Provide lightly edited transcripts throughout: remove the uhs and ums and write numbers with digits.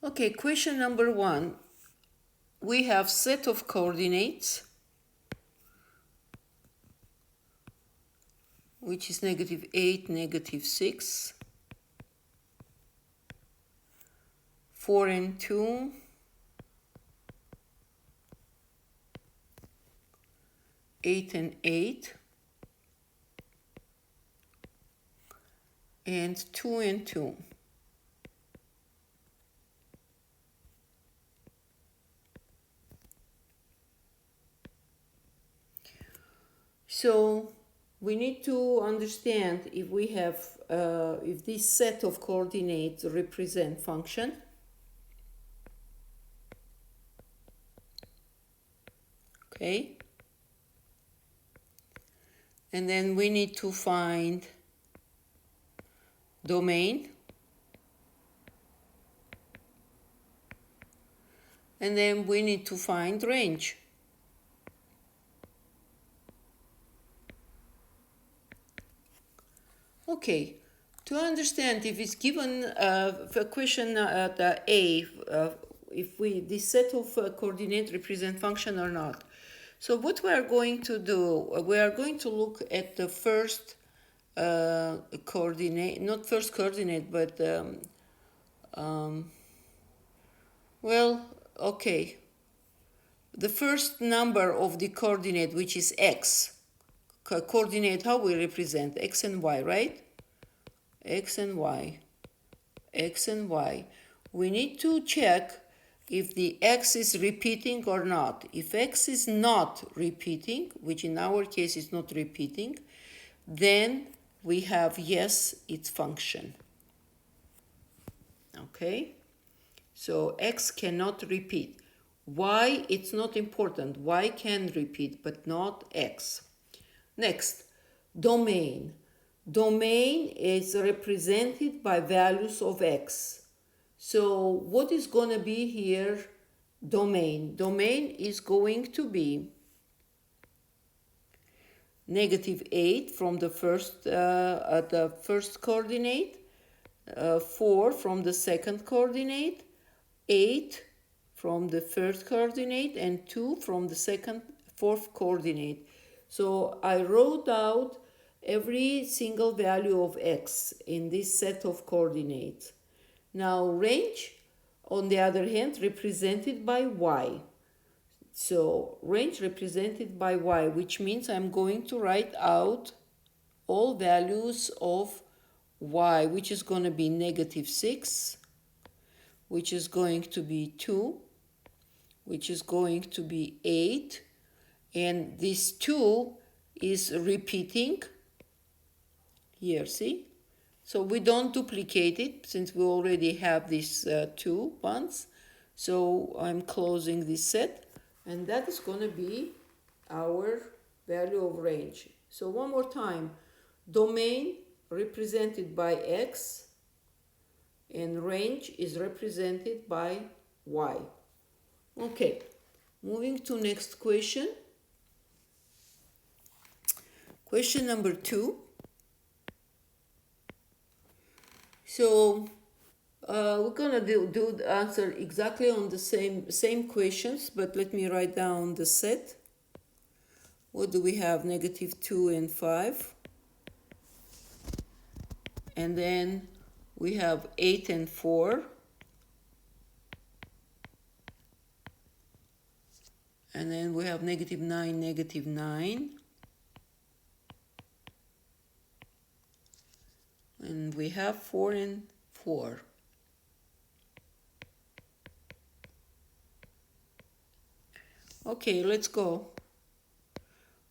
Okay, question number 1. We have set of coordinates, which is -8, -6, 4 and 2, 8 and 8, and 2 and 2. So we need to understand if we have, if this set of coordinates represent function. Okay. And then we need to find domain. And then we need to find range. Okay, to understand if it's given a question at A, if this set of coordinates represent function or not. So what we are going to do, we are going to look at the first coordinate, not first coordinate, but well, okay. The first number of the coordinate, which is x. Coordinate, how we represent x and y, right? X and y, x and y. We need to check if the x is repeating or not. If x is not repeating, which in our case is not repeating, then we have yes, it's function. Okay? So x cannot repeat. Y, it's not important. Y can repeat, but not x. Next, domain. Domain is represented by values of x. So what is going to be here? Domain. Domain is going to be -8 from the first coordinate, 4 from the second coordinate, 8 from the first coordinate, and 2 from the fourth coordinate. So I wrote out every single value of x in this set of coordinates. Now range, on the other hand, represented by y. So range represented by y, which means I'm going to write out all values of y, which is going to be -6, which is going to be 2, which is going to be 8, and this 2 is repeating here, see? So we don't duplicate it since we already have these 2 ones. So I'm closing this set, and that is going to be our value of range. So one more time, domain represented by x, and range is represented by y. Okay, moving to next question. Question number 2. So we're gonna do the answer exactly on the same questions, but let me write down the set. What do we have? -2 and 5. And then we have 8 and 4. And then we have -9, -9. And we have 4 and 4. Okay, let's go.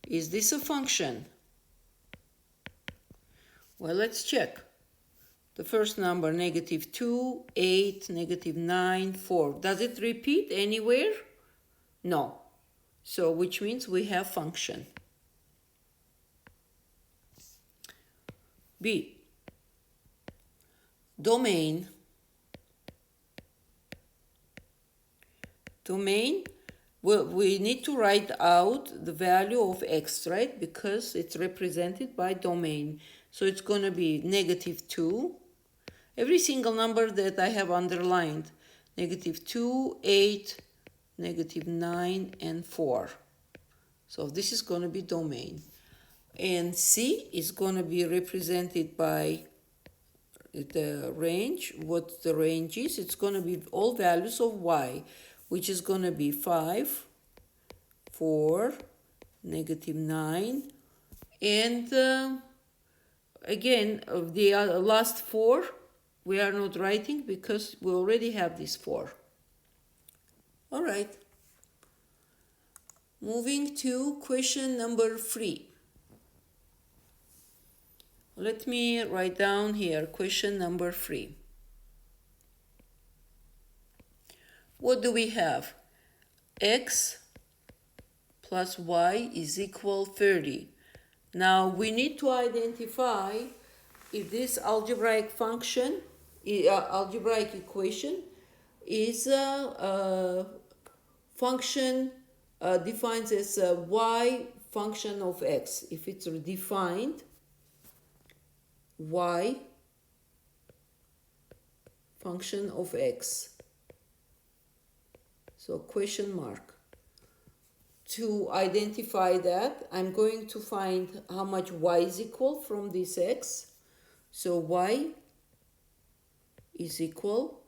Is this a function? Well, let's check. The first number, -2, 8, -9, 4. Does it repeat anywhere? No. So, which means we have function. B. Domain. Domain, well, we need to write out the value of x, right? Because it's represented by domain. So it's going to be -2. Every single number that I have underlined, negative 2, 8, negative 9, and 4. So this is going to be domain. And C is going to be represented by the range. What the range is, it's going to be all values of y, which is going to be 5, 4, negative 9, and again, of the last 4, we are not writing because we already have this 4. All right. Moving to question number 3. Let me write down here question number 3. What do we have? X plus y is equal 30. Now we need to identify if this algebraic function, algebraic equation is a function defined as a y function of x. If it's defined y function of x. So question mark. To identify that, I'm going to find how much y is equal from this x. So y is equal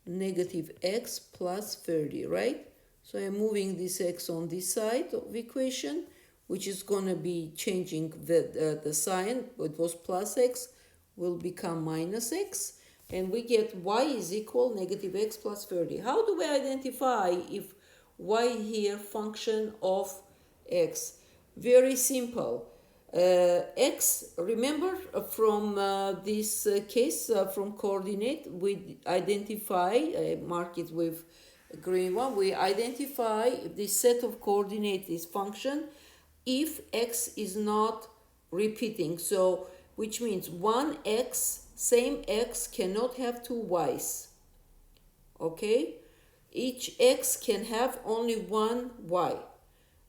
negative x plus 30, right? So I'm moving this x on this side of the equation, which is going to be changing the sign. It was plus x, will become minus x. And we get y is equal negative x plus 30. How do we identify if y here function of x? Very simple. X, remember from this case from coordinate, we identify, mark it with green one, we identify this set of coordinate is function if x is not repeating. So which means one x, same x cannot have two y's. Okay? Each x can have only one y,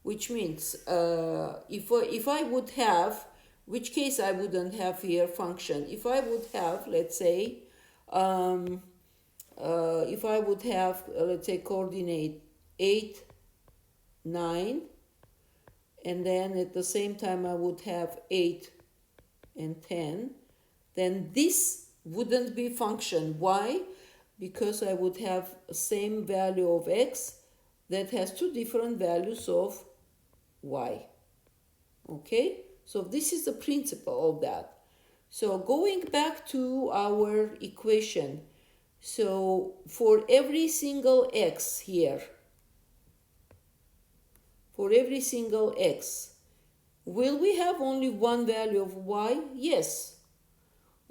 which means if I would have, which case I wouldn't have here function. If I would have, let's say, if I would have, let's say, coordinate 8, 9, and then at the same time I would have 8 and 10, then this wouldn't be function. Why? Because I would have the same value of x that has two different values of y. Okay? So this is the principle of that. So going back to our equation, so for every single x here, for every single x, will we have only one value of y? Yes.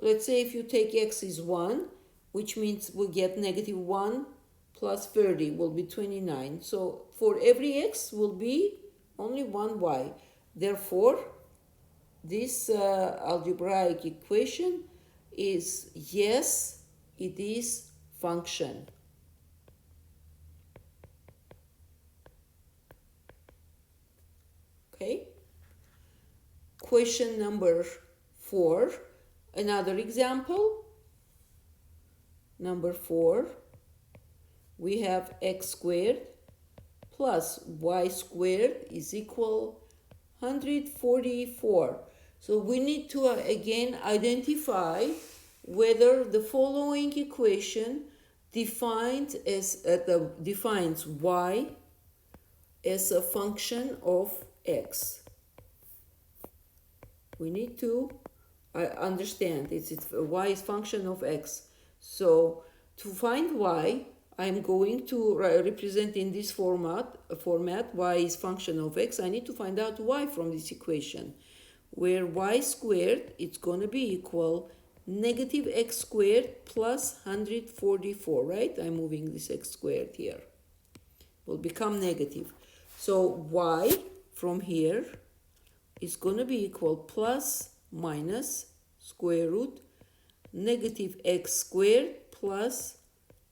Let's say if you take x is 1, which means we get negative 1 plus 30 will be 29. So for every x will be only one y. Therefore, this algebraic equation is yes, it is function. Okay. Question number 4. Another example. Number 4. We have x squared plus y squared is equal 144. So we need to again identify whether the following equation defines y as a function of x. We need to understand y is function of x. So to find y, I'm going to represent in this format y is function of x. I need to find out y from this equation, where y squared, it's going to be equal negative x squared plus 144, right? I'm moving this x squared here. Will become negative. So y from here is going to be equal plus minus square root negative x squared plus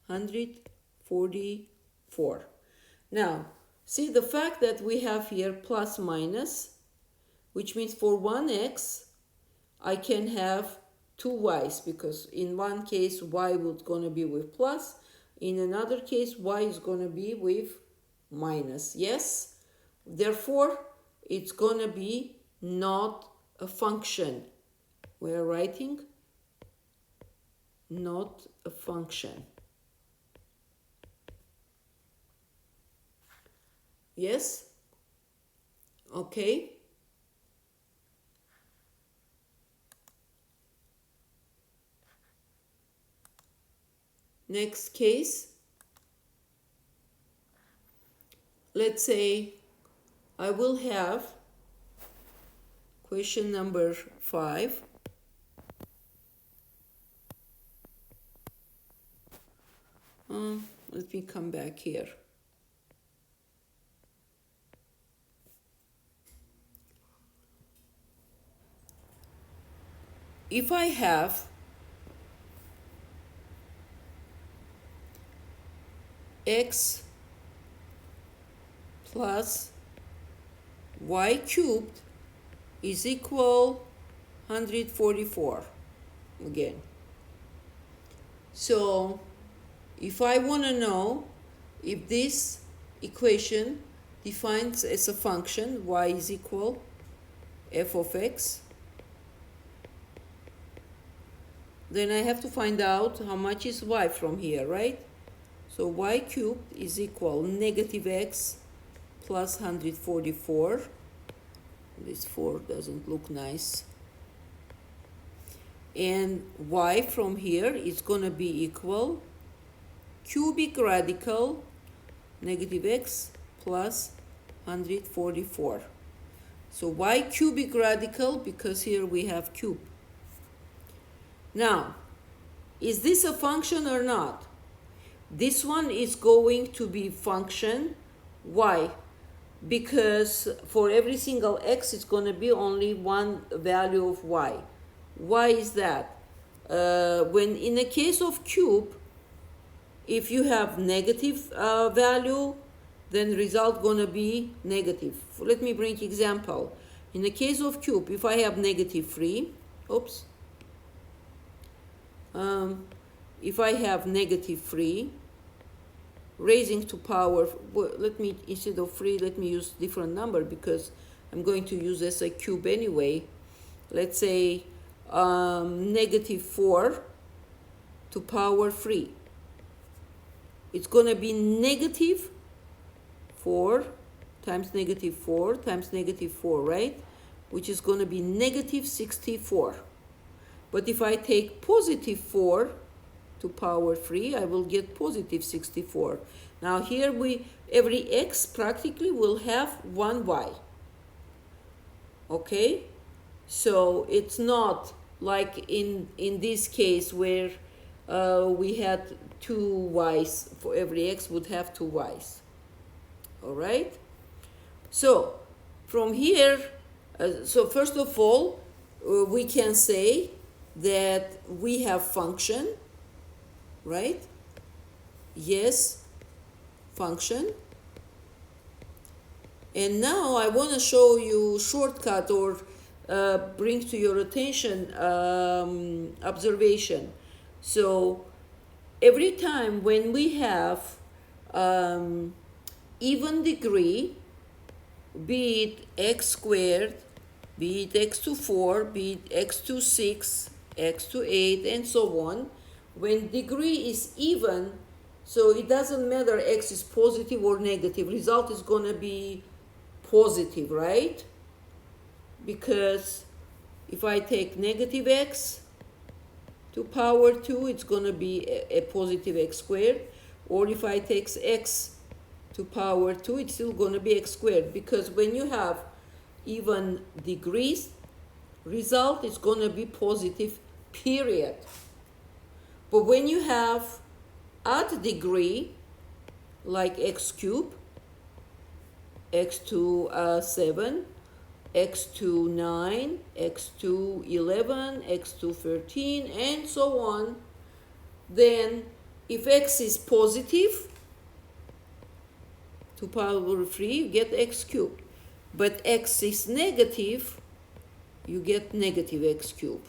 144. Now, see the fact that we have here plus minus, which means for one x, I can have two y's, because in one case y would gonna be with plus, In another case, y is going to be with minus. Yes? Therefore, it's going to be not a function. We're writing not a function. Yes? Okay. Next case. Let's say I will have question number 5. Let me come back here. If I have x plus y cubed is equal 144 again. So if I want to know if this equation defines as a function y is equal f of x, then I have to find out how much is y from here, right? So y cubed is equal negative x plus 144. This 4 doesn't look nice. And y from here is going to be equal cubic radical negative x plus 144. So y cubic radical, because here we have cube. Now, is this a function or not? This one is going to be function. Why? Because for every single x, it's going to be only one value of y. Why is that? When in the case of cube, if you have negative value, then result going to be negative. Let me bring example. In the case of cube, if I have negative 3, if I have negative 3, raising to power, well, instead of 3, let me use different number because I'm going to use as a cube anyway. Let's say negative 4 to power 3. It's going to be negative 4 times negative 4 times negative 4, right? Which is going to be negative 64. But if I take positive 4 to power 3, I will get positive 64. Now here every x practically will have one y. Okay? So it's not like in this case where we had 2 y's. For every x would have 2 y's. All right? So from here, so first of all, we can say that we have function, right? Yes, function. And now I want to show you shortcut or bring to your attention observation. So every time when we have even degree, be it x squared, be it x to 4, be it x to 6, x to 8, and so on, when degree is even, so it doesn't matter x is positive or negative, result is going to be positive, right? Because if I take negative x to power 2, it's going to be a positive x squared. Or if I take x to power 2, it's still going to be x squared. Because when you have even degrees, result is going to be positive, period. But when you have odd degree, like x cubed, x to 7, x to 9, x to 11, x to 13, and so on, then if x is positive to power 3, you get x cubed. But x is negative, you get negative x cubed.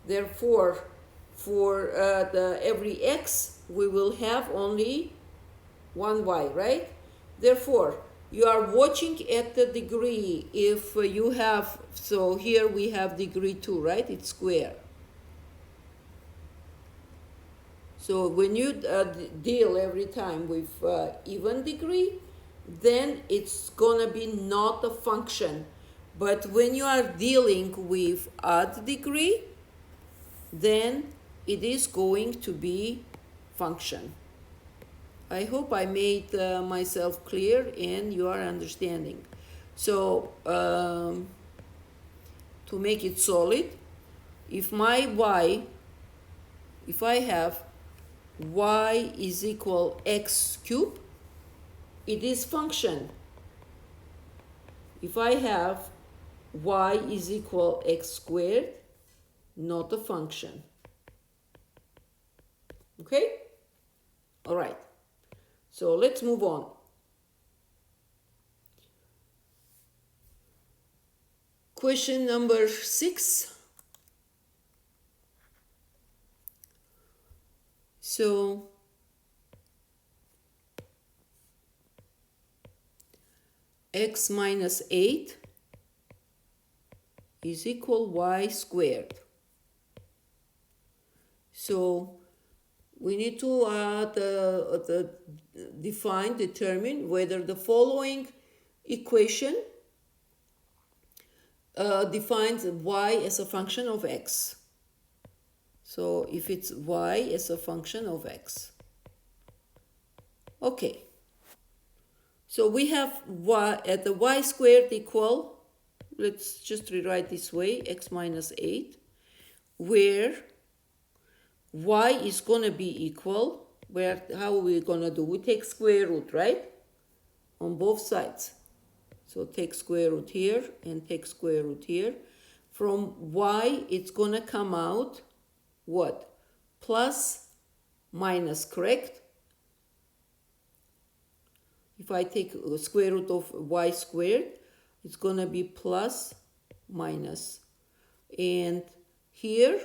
Therefore, for every x, we will have only one y, right? Therefore, you are watching at the degree. If you have, so here we have degree 2, right? It's square. So when you deal every time with even degree, then it's gonna be not a function. But when you are dealing with odd degree, then it is going to be function. I hope I made myself clear and you are understanding. So to make it solid, if my y, if I have y is equal x cubed, it is function. If I have y is equal x squared, not a function. Okay? All right. So let's move on. Question number 6. So x minus 8 is equal y squared. So we need to determine whether the following equation defines y as a function of x. So if it's y as a function of x. Okay. So we have y at the y squared equal, let's just rewrite this way, x minus 8, where y is going to be equal, how are we going to do? We take square root, right? On both sides. So take square root here and take square root here. From y, it's going to come out what? Plus minus, correct? If I take square root of y squared, it's going to be plus minus. And here,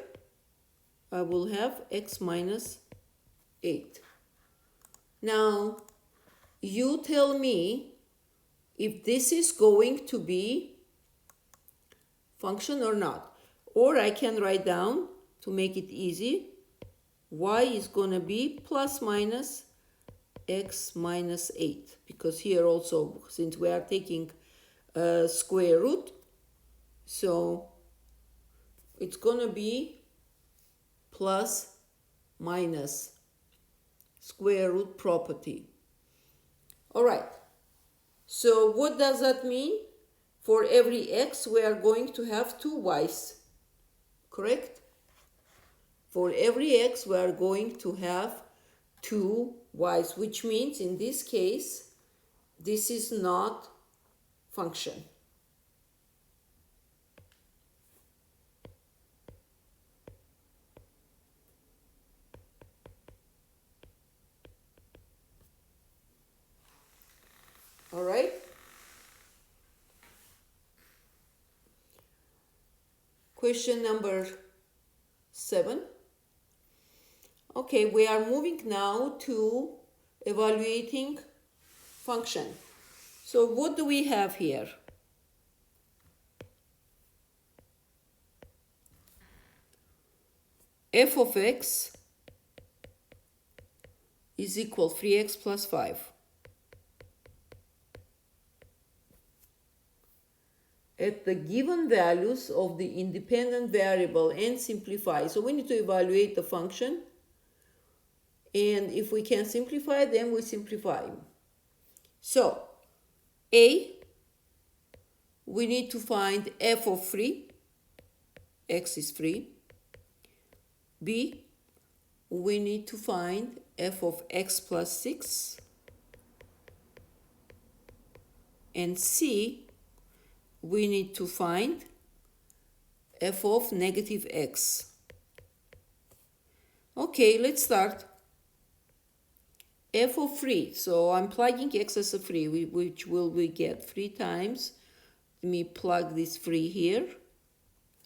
I will have x minus 8. Now, you tell me if this is going to be function or not. Or I can write down, to make it easy, y is going to be plus minus x minus 8. Because here also, since we are taking square root, so it's going to be plus minus square root property. All right. So what does that mean? For every x, we are going to have 2 y's. Correct? For every x, we are going to have 2 y's, which means in this case, this is not function. All right. Question number 7. Okay, we are moving now to evaluating function. So what do we have here? F of x is equal 3x plus 5. At the given values of the independent variable and simplify. So we need to evaluate the function. And if we can simplify, then we simplify. So, A, we need to find f of 3. X is 3. B, we need to find f of x plus 6. And C, we need to find f of negative x. Okay, let's start. F of 3, so I'm plugging x as a 3, which will we get 3 times. Let me plug this 3 here,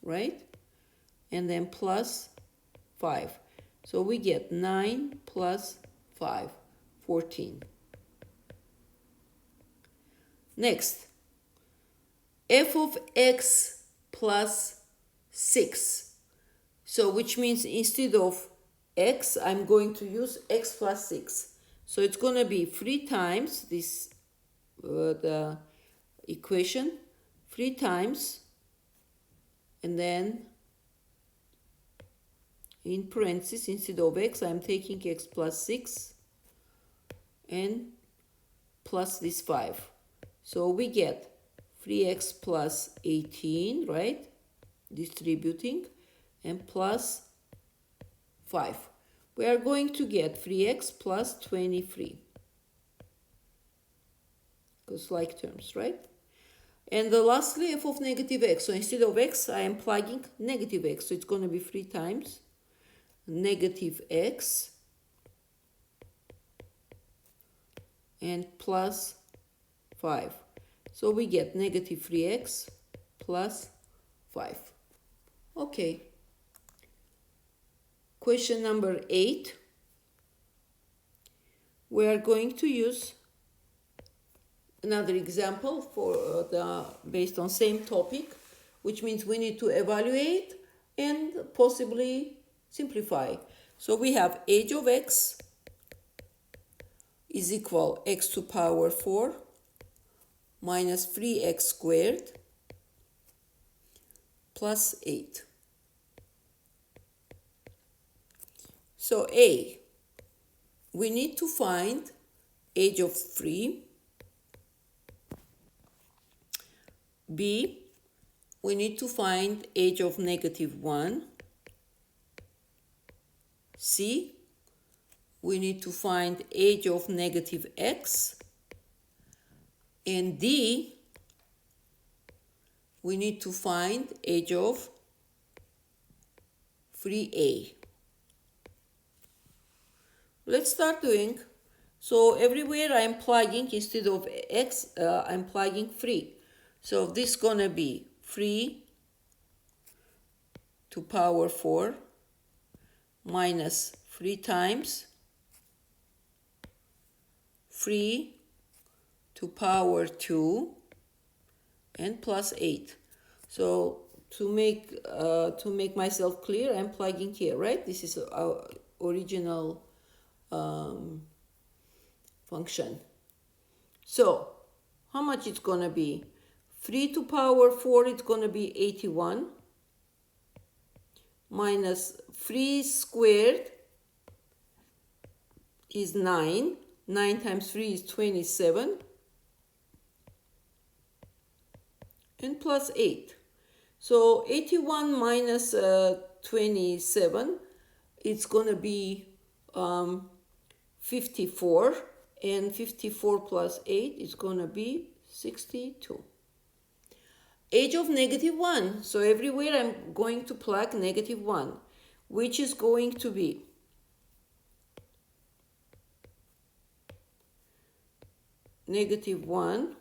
right? And then plus 5. So we get 9 plus 5, 14. Next, f of x plus 6. So which means instead of x, I'm going to use x plus 6. So it's going to be 3 times this, the equation, 3 times, and then in parentheses, instead of x, I'm taking x plus 6 and plus this 5. So we get 3x plus 18, right? Distributing, and plus 5. We are going to get 3x plus 23. Because like terms, right? And lastly, f of negative x. So instead of x, I am plugging negative x. So it's going to be 3 times negative x and plus 5. So we get negative 3x plus 5. Okay. Question number 8. We are going to use another example for based on same topic, which means we need to evaluate and possibly simplify. So we have h of x is equal x to power 4 minus 3x squared plus 8. So A, we need to find h of 3. B, we need to find h of negative 1. C, we need to find h of negative x. And D, we need to find h of 3a. Let's start doing. So everywhere I'm plugging, instead of x, I'm plugging 3. So this is going to be 3 to power 4 minus 3 times 3 to power 2 and plus 8. So to make myself clear, I'm plugging here, right? This is our original function. So how much it's going to be? 3 to power 4, it's going to be 81 minus 3 squared is 9. 9 times 3 is 27 and plus 8. So 81 minus 27, it's going to be 54, and 54 plus 8 is going to be 62. H of negative 1. So everywhere I'm going to plug negative 1, which is going to be negative 1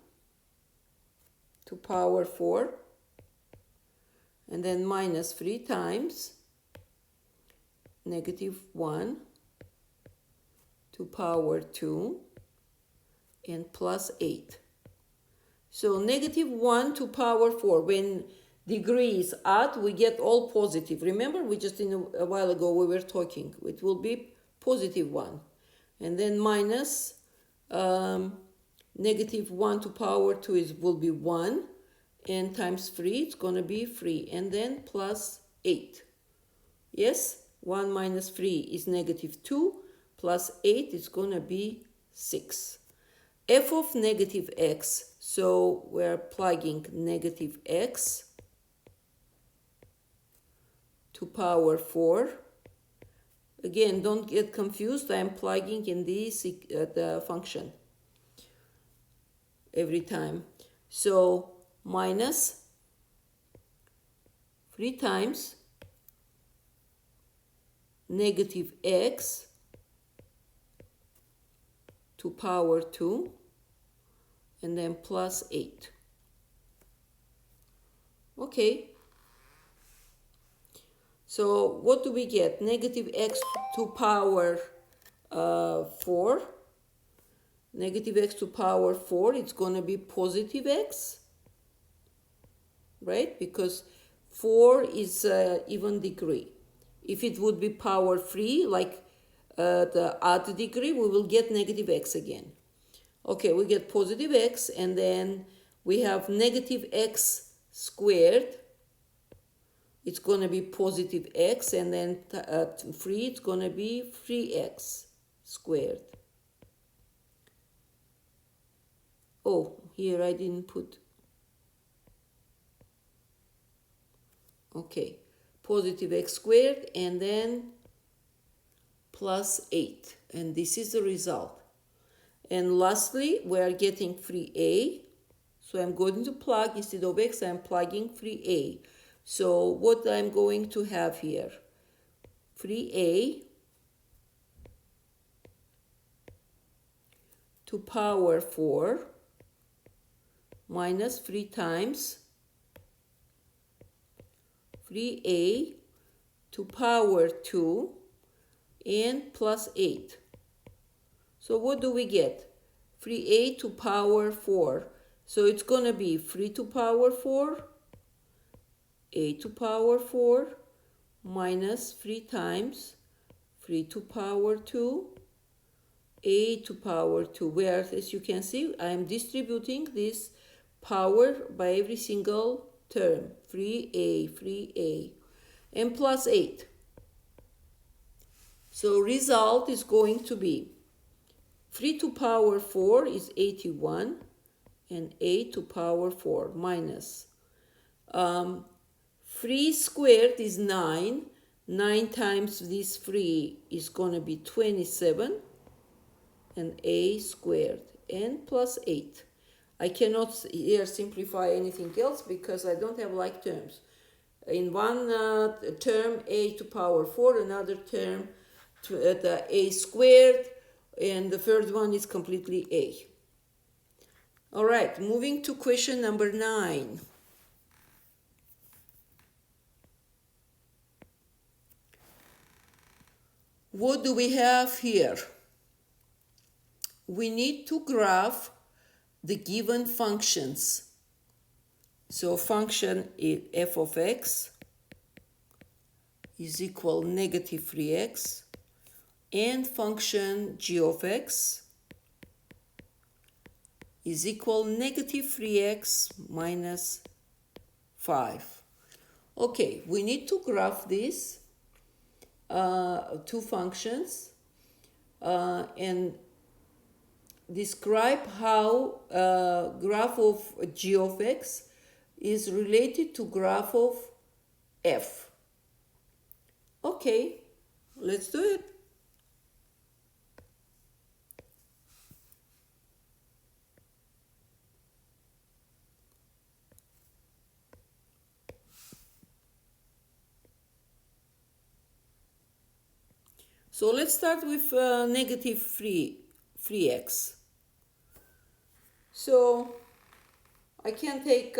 to power 4, and then minus 3 times negative 1 to power 2 and plus 8. So negative 1 to power 4, when degree is odd, we get all positive. Remember, we just a while ago we were talking. It will be positive 1. And then minus negative 1 to power 2 will be 1. And times 3, it's going to be 3. And then plus 8. Yes, 1 minus 3 is negative 2. Plus 8 is going to be 6. F of negative x. So we're plugging negative x to power 4. Again, don't get confused. I'm plugging in this the function every time. So minus 3 times negative x to power 2 and then plus 8. Okay. So what do we get? Negative x to power 4. Negative x to power 4, it's going to be positive x, right? Because 4 is even degree. If it would be power 3, like the odd degree, we will get negative x again. Okay, we get positive x, and then we have negative x squared. It's going to be positive x, and then 3, it's going to be 3x squared. Oh, here I didn't put. Okay, positive x squared, and then plus 8. And this is the result. And lastly, we are getting 3a. So I'm going to plug, instead of x, I'm plugging 3a. So what I'm going to have here, 3a to power 4 minus 3 times 3a to power 2 and plus 8. So what do we get? 3a to power 4. So it's going to be 3 to power 4, a to power 4 minus 3 times 3 to power 2, a to power 2, where, as you can see, I am distributing this power by every single term. 3a, and plus 8. So result is going to be 3 to power 4 is 81, and a to power 4 minus 3 squared is 9. 9 times this 3 is going to be 27, and a squared, and plus 8. I cannot here simplify anything else because I don't have like terms. In one term, a to power 4, another term, the a squared, and the third one is completely a. All right, moving to question number 9. What do we have here? We need to graph the given functions. So function is f of x is equal negative 3x, and function g of x is equal negative 3x minus 5. Okay, we need to graph these two functions and describe how graph of g of x is related to graph of f. Okay, let's do it. So let's start with negative 3x. So I can take,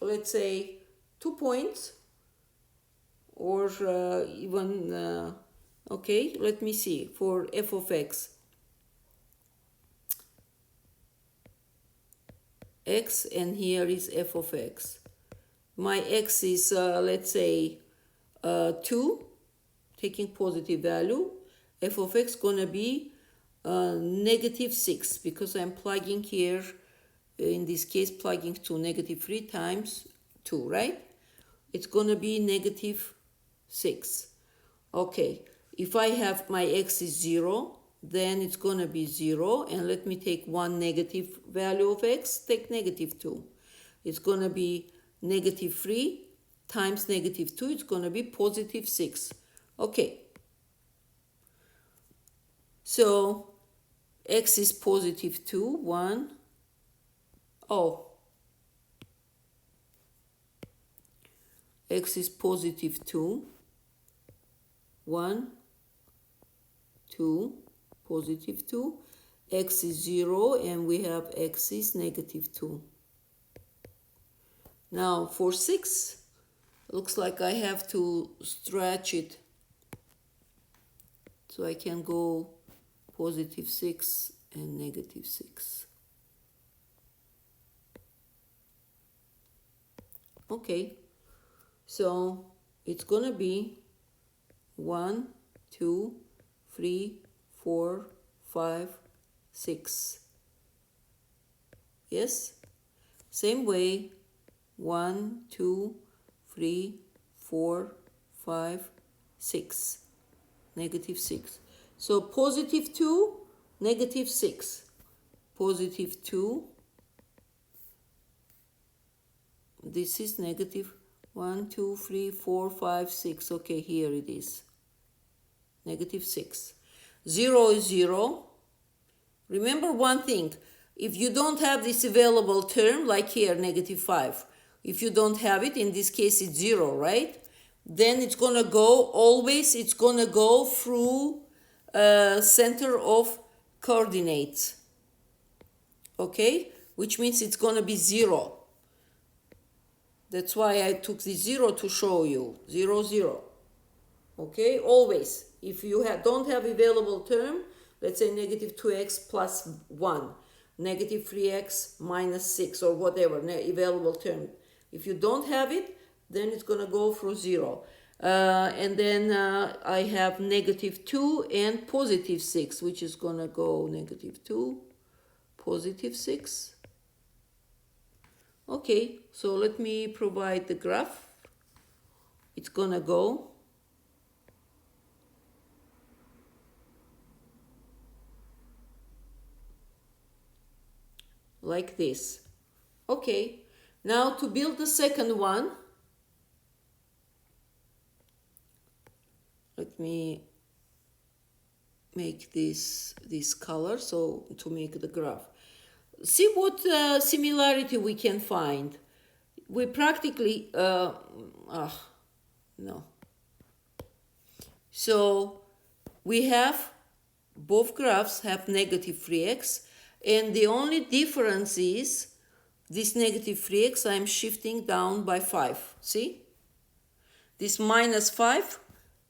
let's say, 2 points, or even, okay, let me see, for f of x. X, and here is f of x. My x is, let's say, 2, taking positive value. F of x gonna be negative 6, because I'm plugging here, in this case, plugging to negative 3 times 2, right? It's gonna be negative 6. Okay, if I have my x is 0, then it's gonna be 0, and let me take one negative value of x, take negative 2. It's gonna be negative 3 times negative 2, it's gonna be positive 6. Okay, so x is positive 2, 1. Oh, x is positive 2, 1, 2, positive 2. X is 0, and we have x is negative 2. Now for 6, Looks like I have to stretch it so I can go positive 6 and negative 6. Okay, so it's gonna be 1, 2, 3, 4, 5, 6. Yes? Same way, 1, 2, 3, 4, 5, 6. Negative 6. So positive 2, negative 6. Positive 2. This is negative 1, 2, 3, 4, 5, 6. Okay, here it is. Negative 6. 0 is 0. Remember one thing. If you don't have this available term, like here, negative 5, if you don't have it, in this case it's 0, right? Then it's going to go, always it's going to go through center of coordinates. Okay? Which means it's going to be 0. That's why I took the 0 to show you. 0, 0. Okay? Always. If you don't have available term, let's say negative 2x plus 1, negative 3x minus 6, or whatever available term. If you don't have it, then it's going to go through 0. And then I have negative 2 and positive 6, which is going to go negative 2, positive 6. Okay, so let me provide the graph. It's going to go like this. Okay, now to build the second one, let me make this color so to make the graph. See what similarity we can find. We practically, no. So we have, both graphs have negative 3x, and the only difference is this negative 3x I'm shifting down by 5. See? This minus 5,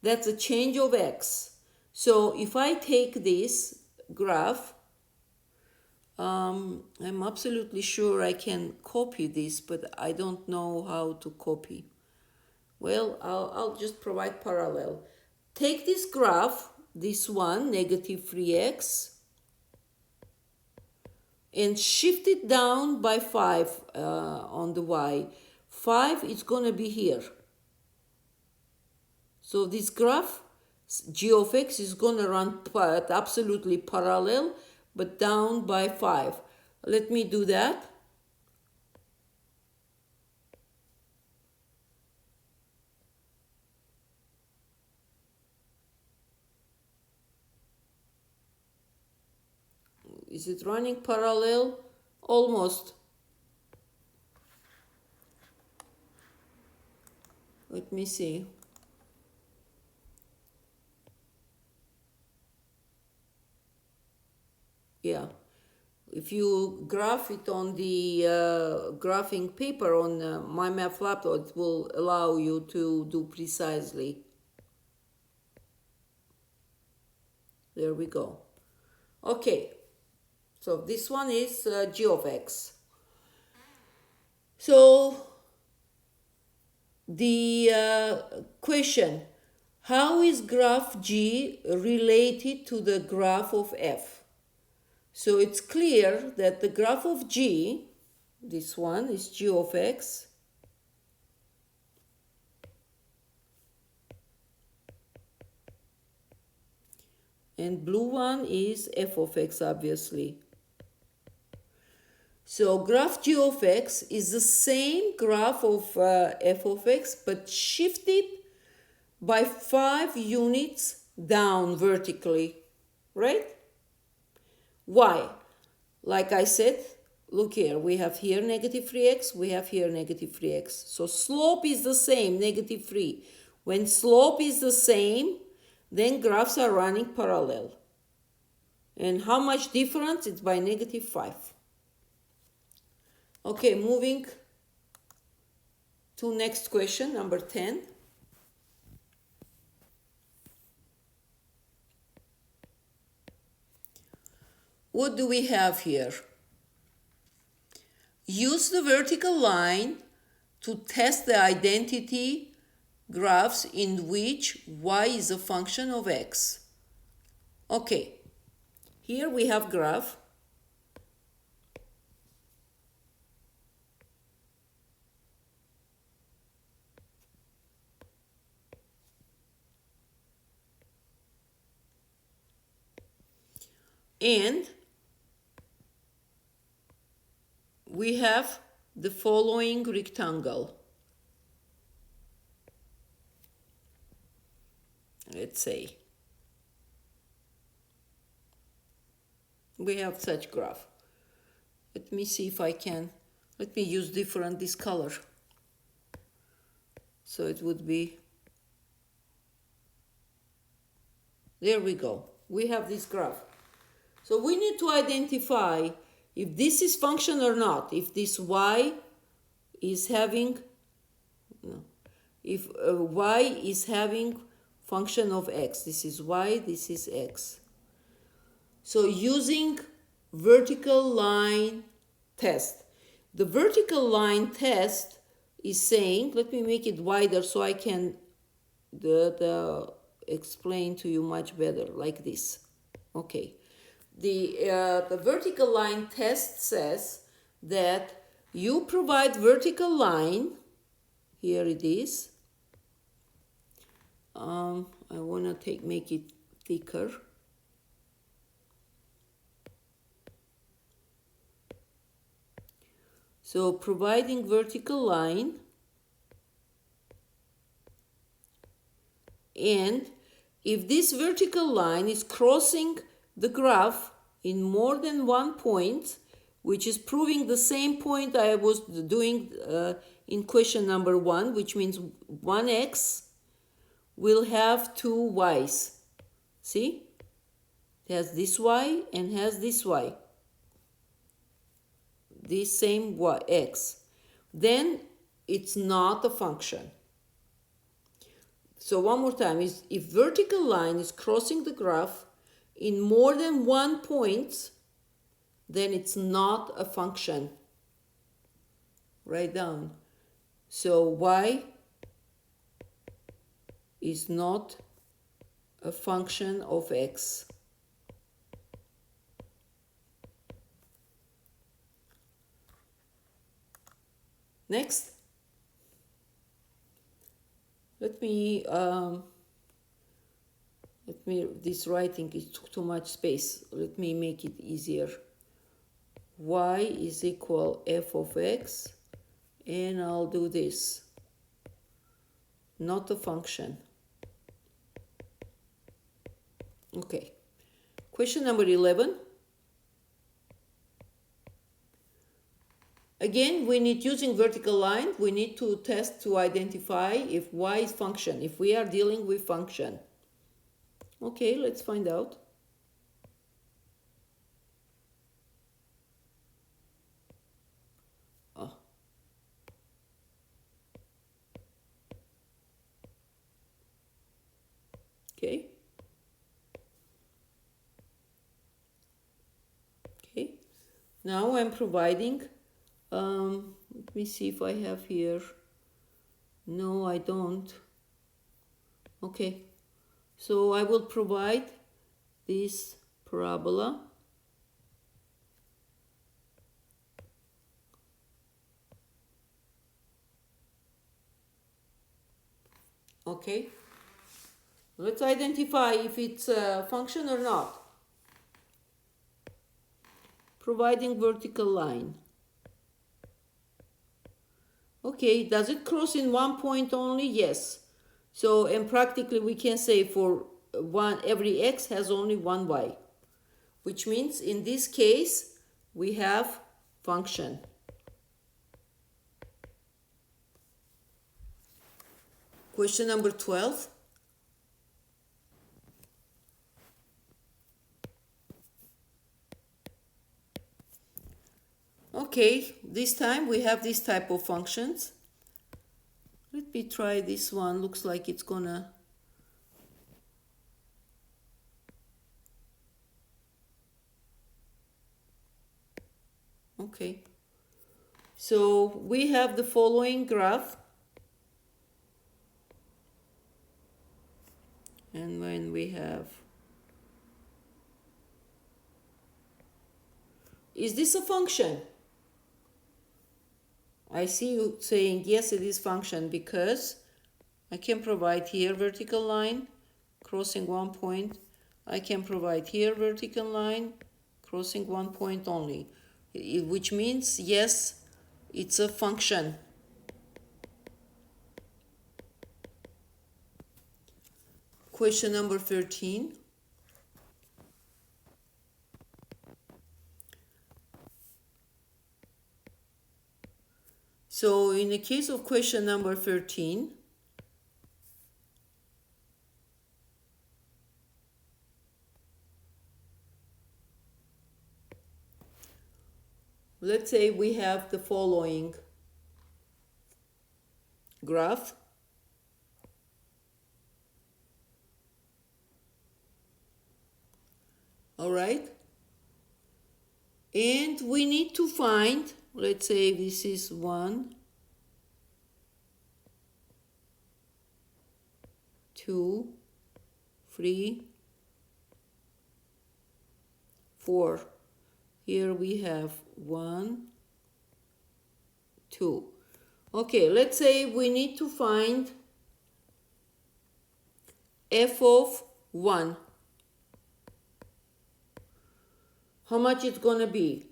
that's a change of x. So if I take this graph, I'm absolutely sure I can copy this, but I don't know how to copy. Well, I'll just provide parallel. Take this graph, this one, negative 3x, and shift it down by 5 on the y. 5 is going to be here. So this graph, g of x, is going to run absolutely parallel, but down by 5. Let me do that. Is it running parallel? Almost. Let me see. Yeah. If you graph it on the graphing paper on my math laptop, it will allow you to do precisely. There we go. Okay. So this one is g of x. So the question, how is graph G related to the graph of f? So it's clear that the graph of G, this one is g of x, and blue one is f of x, obviously. So graph g of x is the same graph of f of x, but shifted by 5 units down vertically, right? Why? Like I said, look here, we have here negative 3x, we have here negative 3x. So slope is the same, negative 3. When slope is the same, then graphs are running parallel. And how much difference? It's by negative 5. Okay, moving To next question, number 10. What do we have here? Use the vertical line to test the identity graphs in which y is a function of x. Okay, here we have graph. And we have the following rectangle. Let's say we have such graph. Let me see if I can, let me use different this color. So it would be, there we go. We have this graph. So we need to identify if this is function or not, if this y is having, no, if y is having function of x. This is y, this is x. So using vertical line test. The vertical line test is saying, let me make it wider so I can explain to you much better, like this. Okay. The vertical line test says that you provide vertical line, here it is. I want to make it thicker. So providing vertical line, and if this vertical line is crossing the graph in more than one point, which is proving the same point I was doing in question number 1, which means 1x will have 2 y's. See? It has this y and has this y. This same y, x. Then it's not a function. So one more time, is if vertical line is crossing the graph in more than one point, then it's not a function. Write down. So y is not a function of x. Next. This writing is too much space. Let me make it easier. Y is equal f of x, and I'll do this. Not a function. Okay. Question number 11. Again, we need, using vertical line, we need to test to identify if y is function, if we are dealing with function. Okay, let's find out. Oh. Okay. Okay. Now I'm providing, let me see if I have here. No, I don't. Okay. So I will provide this parabola. Okay. Let's identify if it's a function or not. Providing vertical line. Okay, does it cross in one point only? Yes. So, and practically we can say for every x has only one y, which means in this case we have function. Question number 12. Okay, this time we have this type of functions. Let me try this one. Looks like it's gonna. Okay. So we have the following graph. And when we have, is this a function? I see you saying yes, it is function, because I can provide here vertical line crossing one point. I can provide here vertical line crossing one point only, which means yes, it's a function. Question number 13. So in the case of question number 13, let's say we have the following graph. All right. And we need to find, let's say this is 1, 2, 3, 4. Here we have 1, 2. Okay, let's say we need to find f of 1. How much it's gonna be?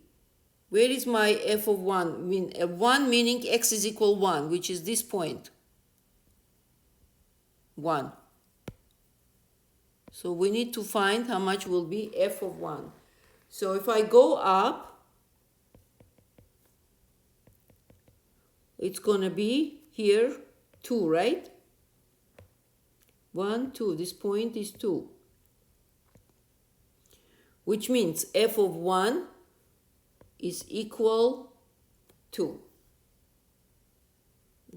Where is my f of 1? 1 meaning x is equal 1, which is this point. 1. So we need to find how much will be f of 1. So if I go up, it's gonna be here 2, right? 1, 2. This point is 2. Which means f of 1 is equal to.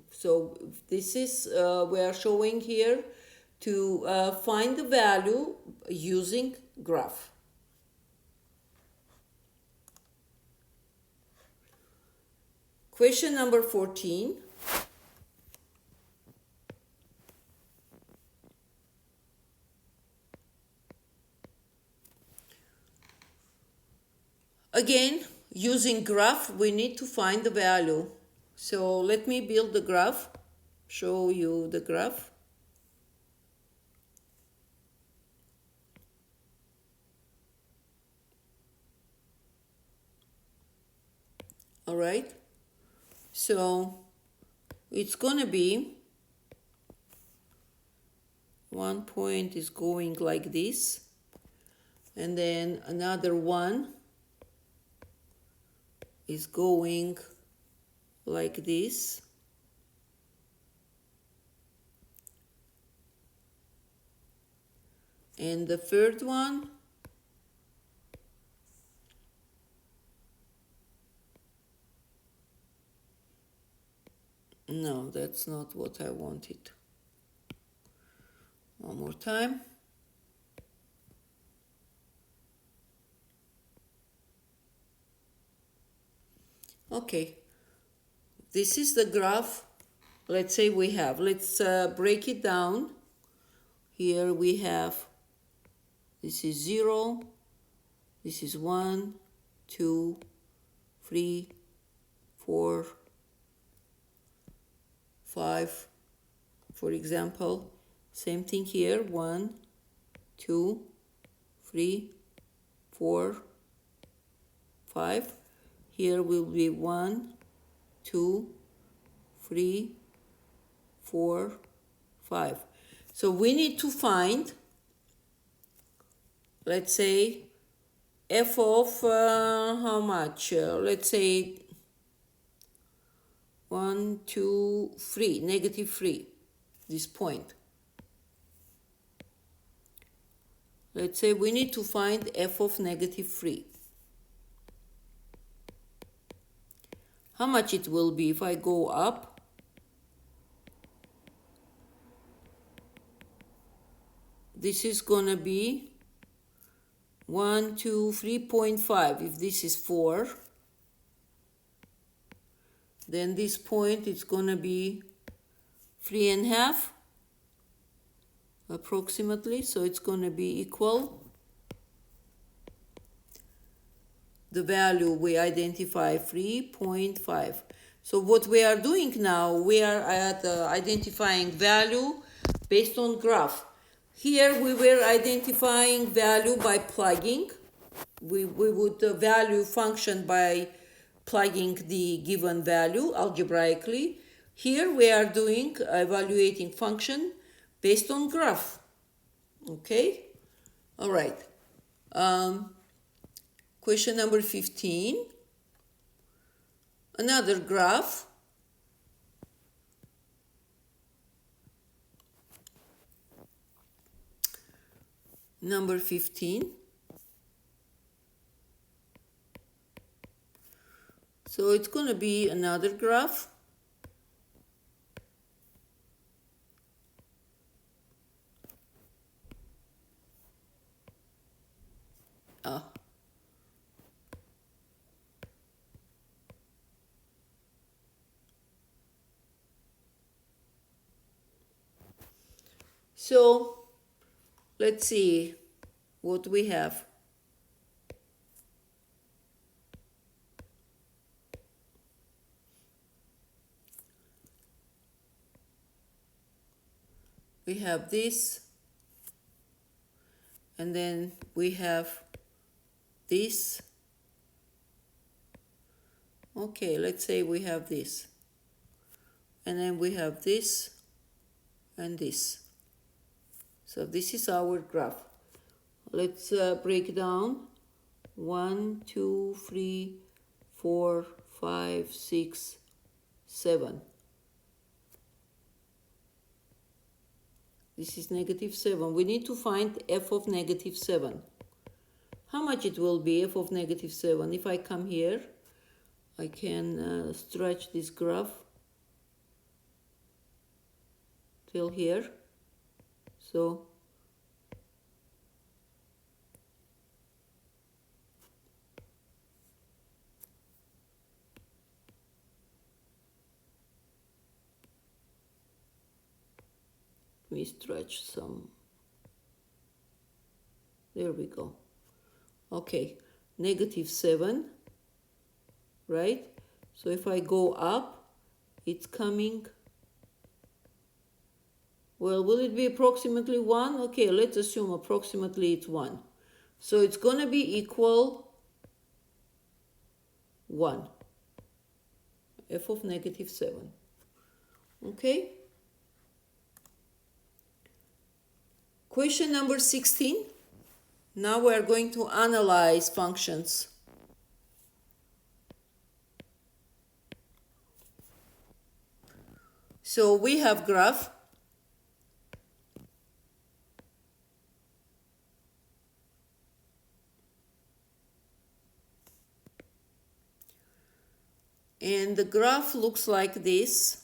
So this is, we are showing here to find the value using graph. Question number 14. Again, using graph, we need to find the value. So let me build the graph, show you the graph. All right. So it's gonna be, one point is going like this, and then another one is going like this, and the third one no, that's not what I wanted. One more time. Okay, this is the graph. Let's say we have, let's break it down. Here we have, this is 0, this is 1, 2, 3, 4, 5, for example. Same thing here, 1, 2, 3, 4, 5. Here will be 1, 2, 3, 4, 5. So we need to find, let's say, f of how much? Let's say 1, 2, 3, negative 3, this point. Let's say we need to find f of negative 3. How much it will be if I go up? this is gonna be 1, 2, 3.5. If this is 4, then this point is gonna be 3.5 approximately, so it's gonna be equal the value we identify 3.5. So what we are doing now, we are at identifying value based on graph. Here we were identifying value by plugging. We would value function by plugging the given value algebraically. Here we are doing evaluating function based on graph. Okay, all right. Question number 15. Another graph. Number 15. So it's going to be another graph. So let's see what we have. We have this, and then we have this. Okay, let's say we have this, and then we have this and this. So this is our graph. Let's break down 1, 2, 3, 4, 5, 6, 7. This is -7. We need to find f of -7. How much it will be f of -7? If I come here, I can stretch this graph till here. So we stretch some. There we go. Okay, -7, right? So if I go up, it's coming. Well, will it be approximately 1? Okay, let's assume approximately it's 1. So it's going to be equal 1. F of -7. Okay? Question number 16. Now we are going to analyze functions. So we have graph. And the graph looks like this.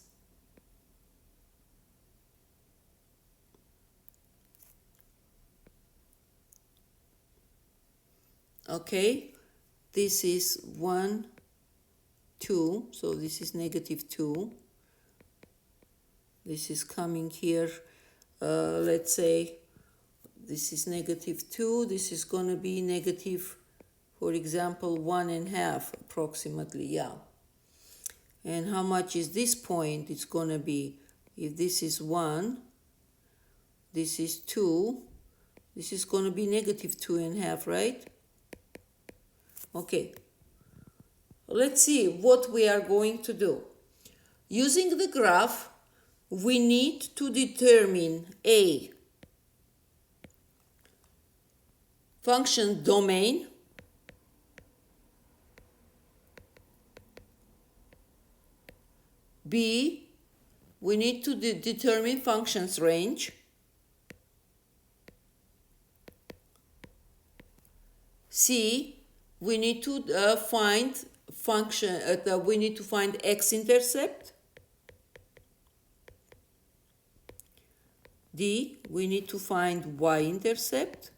Okay, this is 1, 2, so this is -2. This is coming here, let's say this is -2, this is going to be negative, for example, 1.5 approximately, yeah. And how much is this point? It's going to be, if this is 1, this is 2, this is going to be -2.5, right? Okay, let's see what we are going to do. Using the graph, we need to determine A, function domain, B, we need to determine function's range, C, we need to find function, we need to find x-intercept, D, we need to find y-intercept.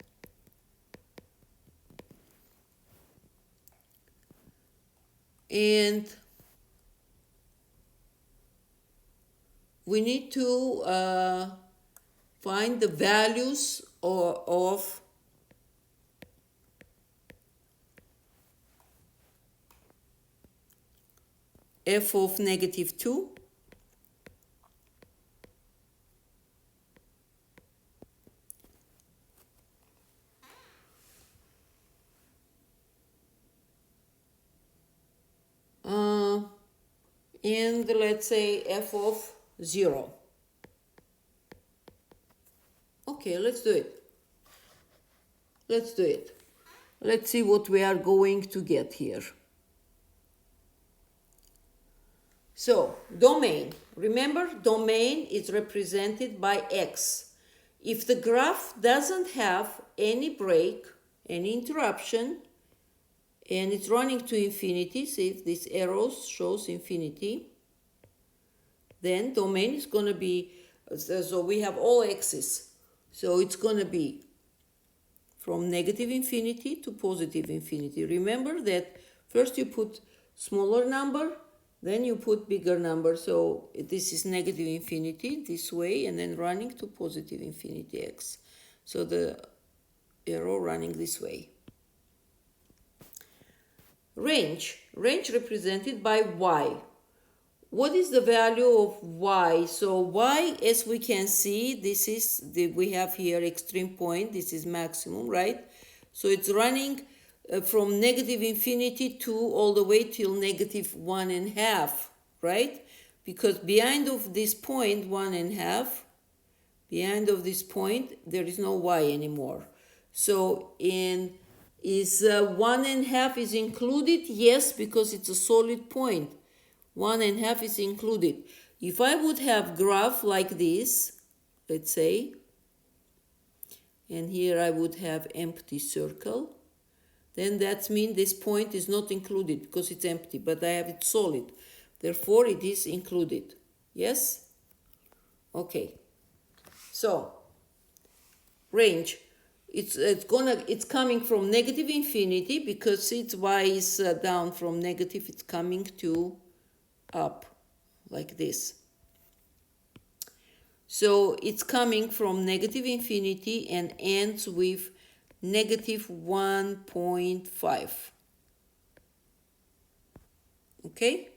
And we need to find the values of f of negative 2 and let's say f of 0. Okay, let's do it. Let's do it. Let's see what we are going to get here. So, domain. Remember, domain is represented by x. If the graph doesn't have any break, any interruption, and it's running to infinity, see if this arrow shows infinity, then domain is going to be, so we have all x's. So it's going to be from negative infinity to positive infinity. Remember that first you put smaller number, then you put bigger number. So this is negative infinity this way, and then running to positive infinity x. So the arrow running this way. Range represented by y. What is the value of y? So y, as we can see, this is we have here extreme point. This is maximum, right? So it's running from negative infinity to all the way till negative 1.5, right? Because behind of this point 1.5, behind of this point there is no y anymore. So is 1.5 is included? Yes, because it's a solid point. 1.5 is included. If I would have graph like this, let's say, and here I would have empty circle, then that means this point is not included because it's empty, but I have it solid. Therefore, it is included. Yes? Okay. So, range. It's coming from negative infinity because its y is down from negative. It's coming to up like this. So it's coming from negative infinity and ends with negative 1.5. Okay?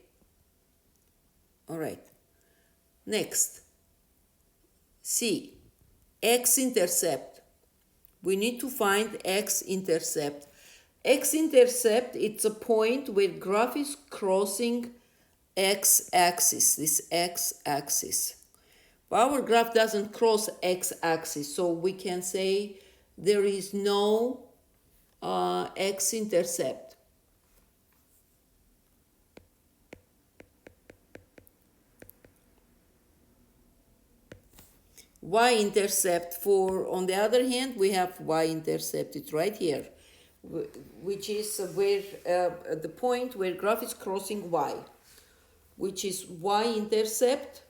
All right. Next. C. X-intercept. We need to find x-intercept. X-intercept, it's a point where graph is crossing x-axis, this x-axis. Our graph doesn't cross x-axis, so we can say there is no x-intercept. Y-intercept, for on the other hand, we have y-intercept, it's right here, which is where the point where graph is crossing y, which is y-intercept.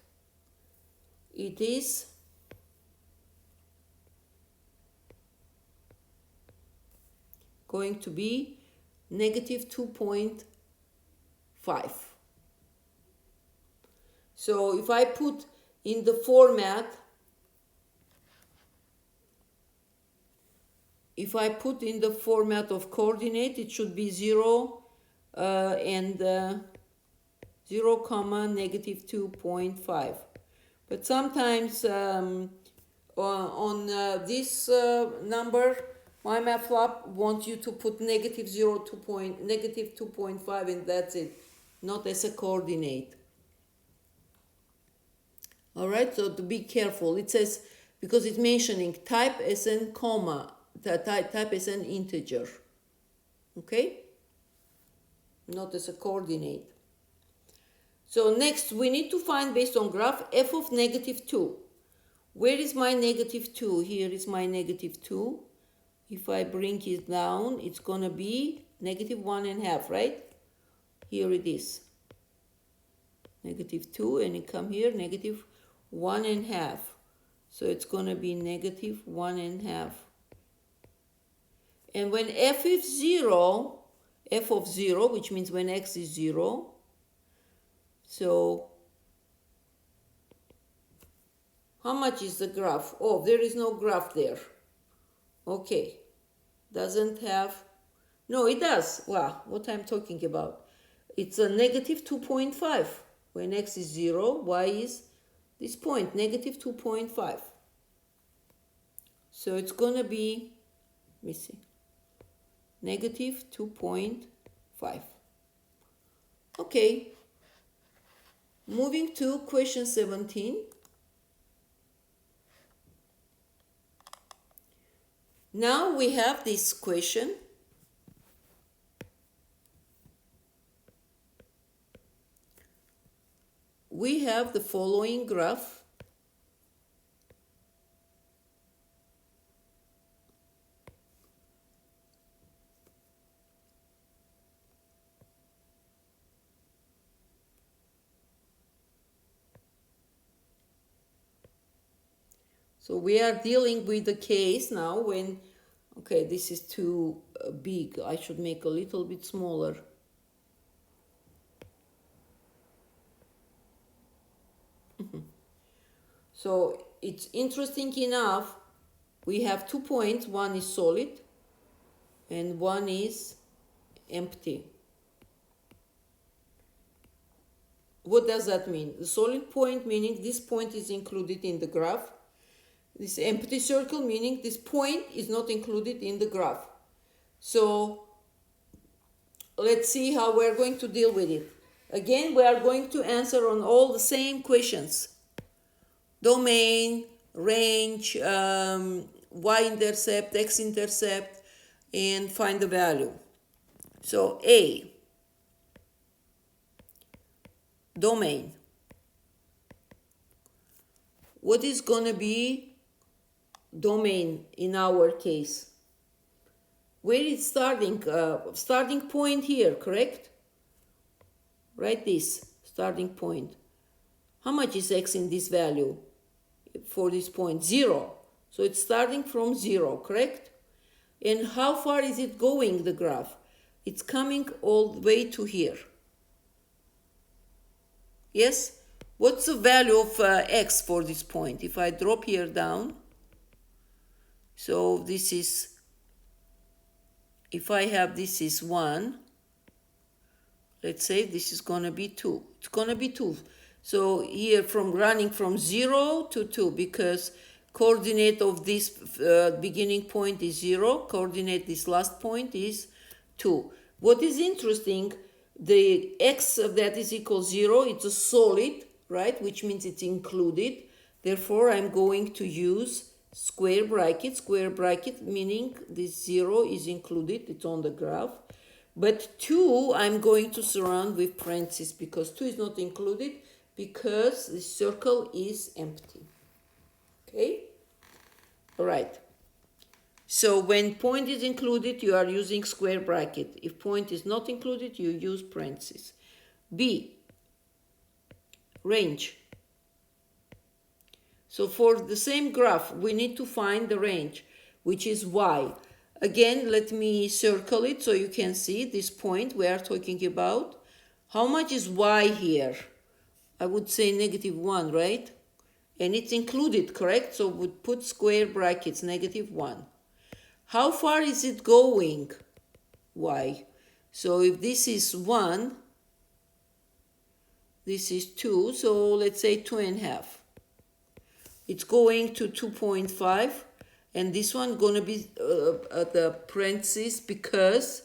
It is going to be negative 2.5. So if I put in the format, of coordinate, it should be 0 and 0 comma negative 2.5. But sometimes on this number, MyMathLab wants you to put negative 2.5, and that's it, not as a coordinate. All right, so to be careful. It says, because it's mentioning type as an comma, type as an integer. Okay? Not as a coordinate. So next, we need to find, based on graph, f of negative 2. Where is my negative 2? Here is my negative 2. If I bring it down, it's going to be negative 1.5, right? Here it is. Negative 2, and it come here, negative 1.5. So it's going to be negative 1.5. And when f is 0, f of 0, which means when x is 0, so how much is the graph? Oh, there is no graph there. Okay, doesn't have, no, it does. Wow, what I'm talking about. It's a negative 2.5. When x is 0, y is this point, negative 2.5. So it's going to be, let me see, negative 2.5. Okay, moving to question 17. Now we have this question. We have the following graph. So we are dealing with the case now when, okay, this is too big. I should make a little bit smaller. So it's interesting enough, we have 2 points. One is solid and one is empty. What does that mean? The solid point meaning this point is included in the graph. This empty circle meaning this point is not included in the graph. So let's see how we're going to deal with it. Again, we are going to answer on all the same questions. Domain, range, y-intercept, x-intercept, and find the value. So A, domain. What is going to be domain in our case? Where is starting? Starting point here, correct? Write this, starting point. How much is x in this value for this point? 0. So it's starting from 0, correct? And how far is it going, the graph? It's coming all the way to here. Yes? What's the value of x for this point? If I drop here down, so this is, if I have this is 1, let's say this is going to be 2. It's going to be 2. So here from running from 0 to 2, because coordinate of this beginning point is 0, coordinate this last point is 2. What is interesting, the x that is equal 0, it's a solid, right, which means it's included. Therefore, I'm going to use square bracket meaning this 0 is included, it's on the graph. But 2, I'm going to surround with parentheses because 2 is not included because the circle is empty. Okay? All right. So when point is included, you are using square bracket. If point is not included, you use parentheses. B, range. So for the same graph, we need to find the range, which is y. Again, let me circle it so you can see this point we are talking about. How much is y here? I would say negative 1, right? And it's included, correct? So we put square brackets, negative 1. How far is it going? Y. So if this is 1, this is 2, so let's say 2.5. It's going to 2.5, and this one going to be at the parentheses because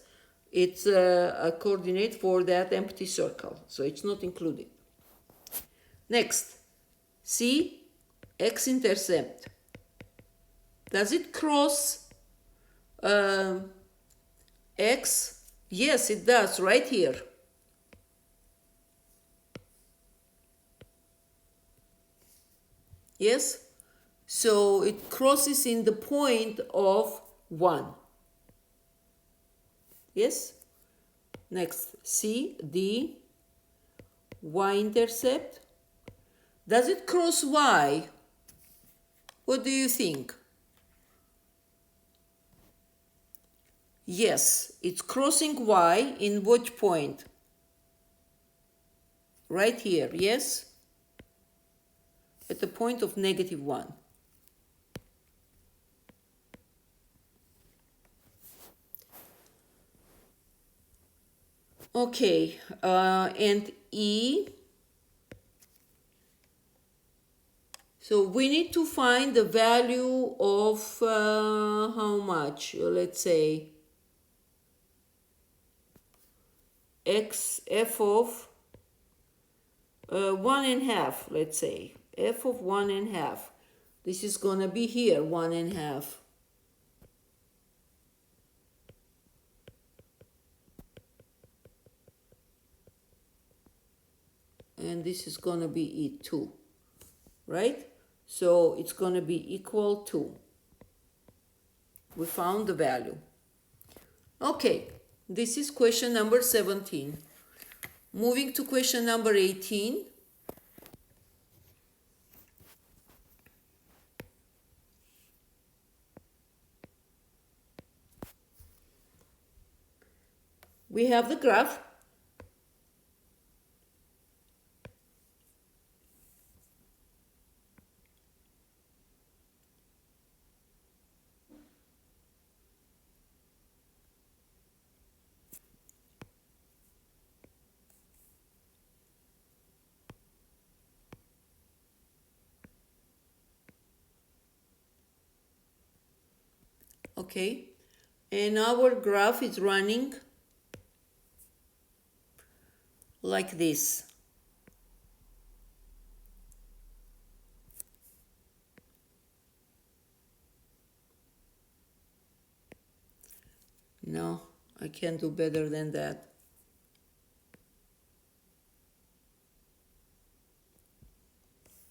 it's a coordinate for that empty circle, so it's not included. Next, C, x-intercept. Does it cross x? Yes, it does, right here. Yes? So it crosses in the point of 1. Yes? Next, C, D, y-intercept. Does it cross y? What do you think? Yes, it's crossing y in which point? Right here, yes? At the point of -1. Okay, and E. So we need to find the value of how much? Let's say f of 1.5, let's say. F of 1.5. This is gonna be here, 1.5. And this is gonna be E2, right? So it's gonna be equal to, we found the value. Okay, this is question number 17. Moving to question number 18. We have the graph. Okay, and our graph is running like this. No, I can't do better than that.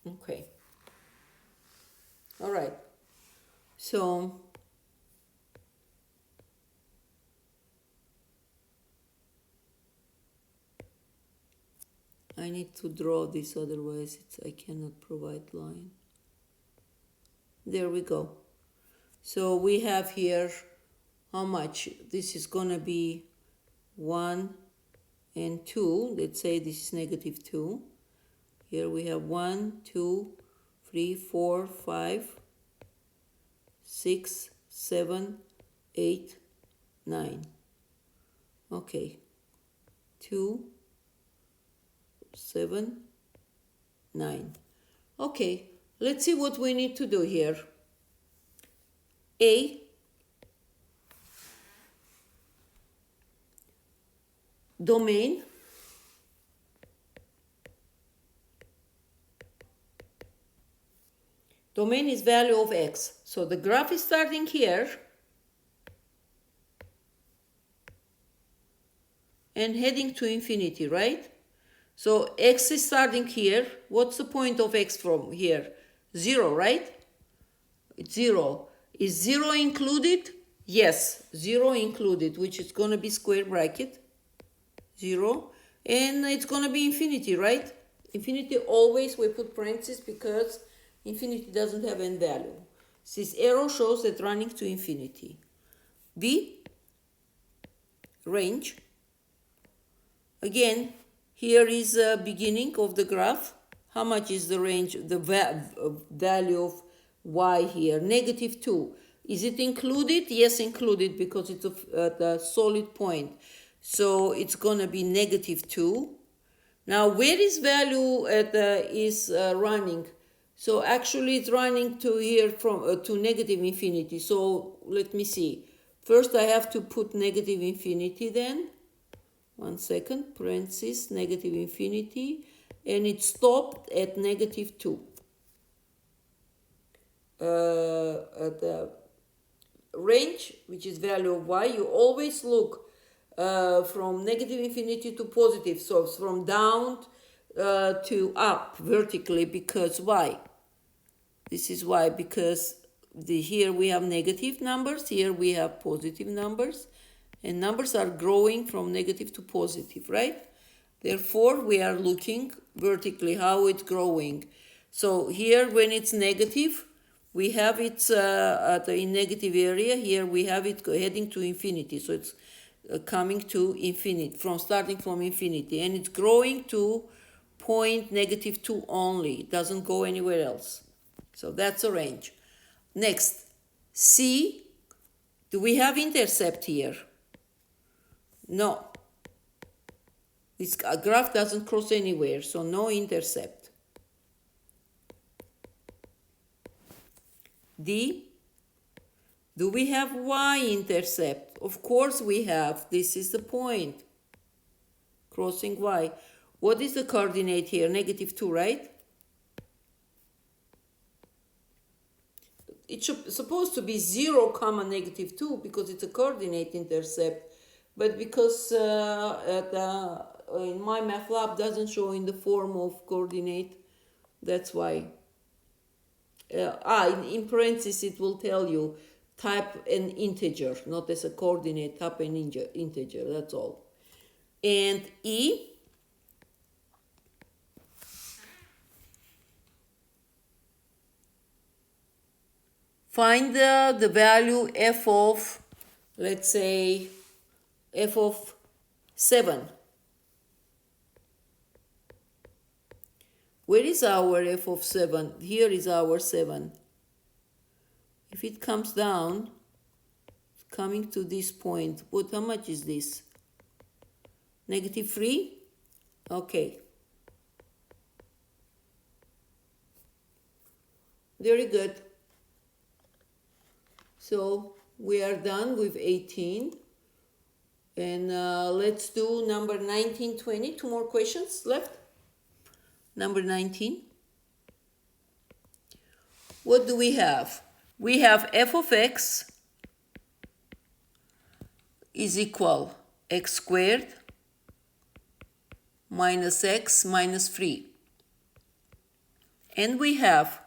Okay. All right. So I need to draw this, otherwise I cannot provide line. There we go. So we have here how much? This is gonna be 1 and 2. Let's say this is -2. Here we have 1, 2, 3, 4, 5, 6, 7, 8, 9. Okay. 2, 7, 9. Okay, let's see what we need to do here. A, domain, domain is value of x. So the graph is starting here and heading to infinity, right? So x is starting here. What's the point of x from here? 0, right? It's 0. Is 0 included? Yes, 0 included, which is going to be square bracket, 0. And it's going to be infinity, right? Infinity always we put parentheses because infinity doesn't have any value. This arrow shows that running to infinity. B, range. Again, here is the beginning of the graph. How much is the range, the value of y here? -2. Is it included? Yes, included, because it's the solid point. So it's going to be -2. Now, where is value is running? So actually it's running to here from to negative infinity. So let me see. First I have to put negative infinity then. 1 second, parenthesis, negative infinity, and it stopped at -2. At the range, which is value of y, you always look from negative infinity to positive, so it's from down to up vertically, because why? This is why, because here we have negative numbers, here we have positive numbers, and numbers are growing from negative to positive, right? Therefore, we are looking vertically how it's growing. So here, when it's negative, We have it in negative area. Here we have it heading to infinity. So it's coming to infinity, starting from infinity. And it's growing to point -2 only. It doesn't go anywhere else. So that's a range. Next, C. Do we have intercept here? No. This graph doesn't cross anywhere, so no intercept. D. Do we have y-intercept? Of course we have. This is the point. Crossing y. What is the coordinate here? -2, right? It's supposed to be 0, -2 because it's a coordinate intercept. But because in my math lab doesn't show in the form of coordinate, that's why. In parentheses it will tell you type an integer, not as a coordinate, type an integer, that's all. And E, find the value f of, let's say, f of 7. Where is our f of 7? Here is our 7. If it comes down, coming to this point, how much is this? -3? Okay. Very good. So we are done with 18. And let's do number 19, 20. 2 more questions left. Number 19. What do we have? We have f of x is equal x squared minus x minus 3. And we have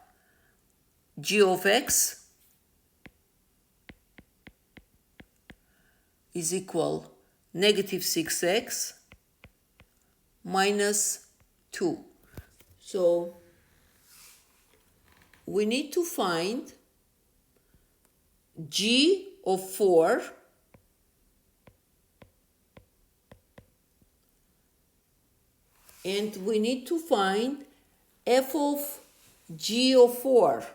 g of x is equal -6x minus 2. So we need to find g of 4 and we need to find f of g of 4.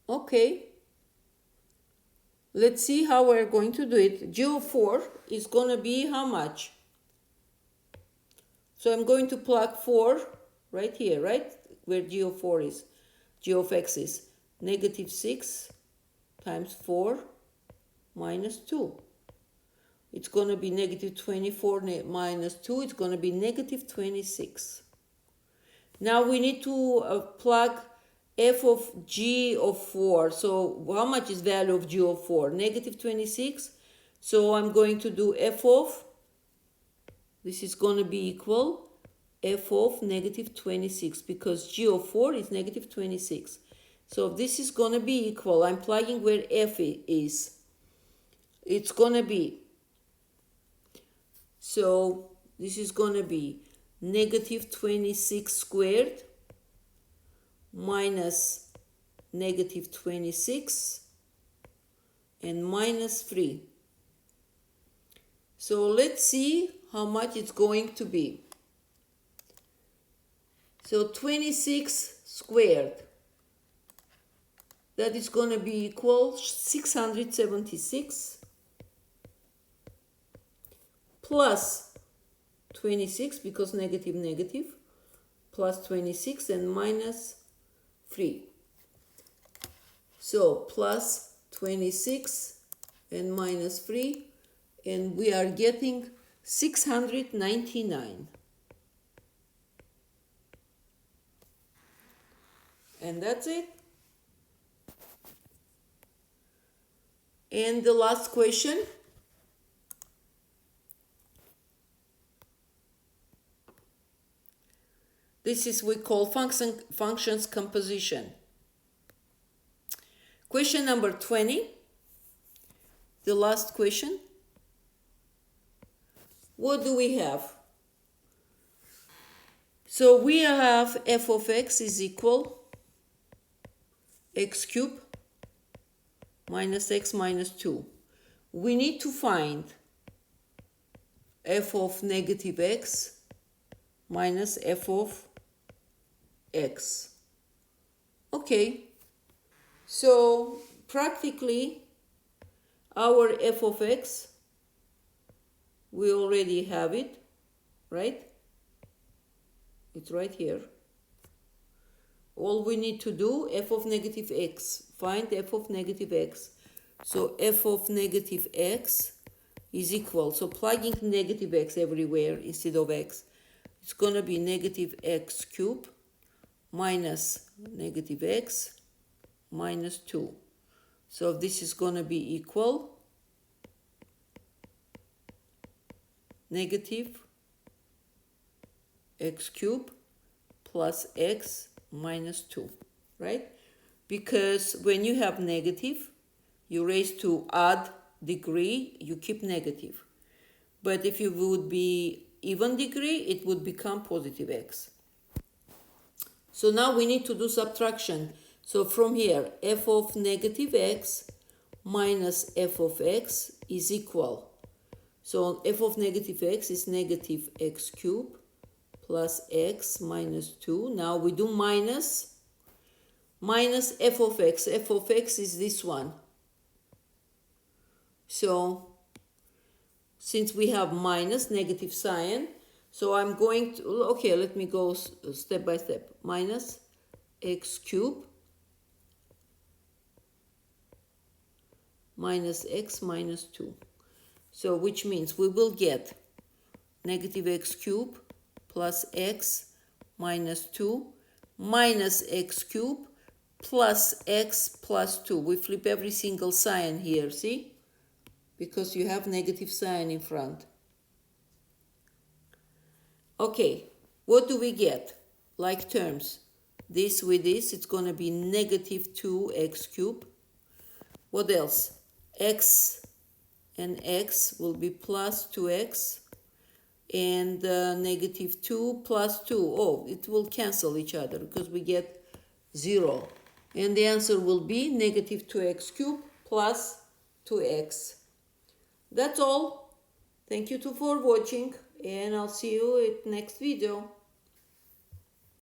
Okay, let's see how we're going to do it. G of 4 is going to be how much? So I'm going to plug 4 right here, right? Where g of 4 is. G of x is -6 times 4 minus 2. It's going to be -24 minus 2. It's going to be -26. Now we need to plug f of g of 4. So how much is value of g of 4? -26. So I'm going to do f of, this is going to be equal f of -26 because g of 4 is -26. So this is going to be equal, I'm plugging where f is. It's going to be, so this is going to be -26 squared minus -26 and minus 3. So let's see how much it's going to be. So 26 squared, that is going to be equal 676 plus 26 because negative plus 26 and minus 3. So plus 26 and minus 3, and we are getting 699. And that's it. And the last question. This is we call functions composition. Question number 20, the last question. what do we have? So we have f of x is equal x cubed minus x minus 2. We need to find f of negative x minus f of x. Okay, so practically our f of x, we already have it, right? It's right here. All we need to do, f of negative x, find f of negative x. So f of negative x is equal, so plugging negative x everywhere instead of x, it's going to be negative x cubed minus negative x minus 2. So this is going to be equal negative x cubed plus x minus 2, right? Because when you have negative, you raise to odd degree, you keep negative. But if you would be even degree, it would become positive x. So now we need to do subtraction. So from here, f of negative x minus f of x is equal. So f of negative x is negative x cubed plus x minus 2. Now we do minus f of x. F of x is this one. So since we have minus negative sign, so I'm going to, okay, let me go step by step. Minus x cubed minus x minus 2. So which means we will get negative x cubed plus x minus 2 minus x cubed plus x plus 2. We flip every single sign here, see? Because you have negative sign in front. Okay, what do we get? Like terms. This with this, it's going to be negative 2x cubed. What else? X and x will be plus 2x. And negative 2 plus 2. Oh, it will cancel each other because we get 0. And the answer will be negative 2x cubed plus 2x. That's all. Thank you for watching, and I'll see you at next video.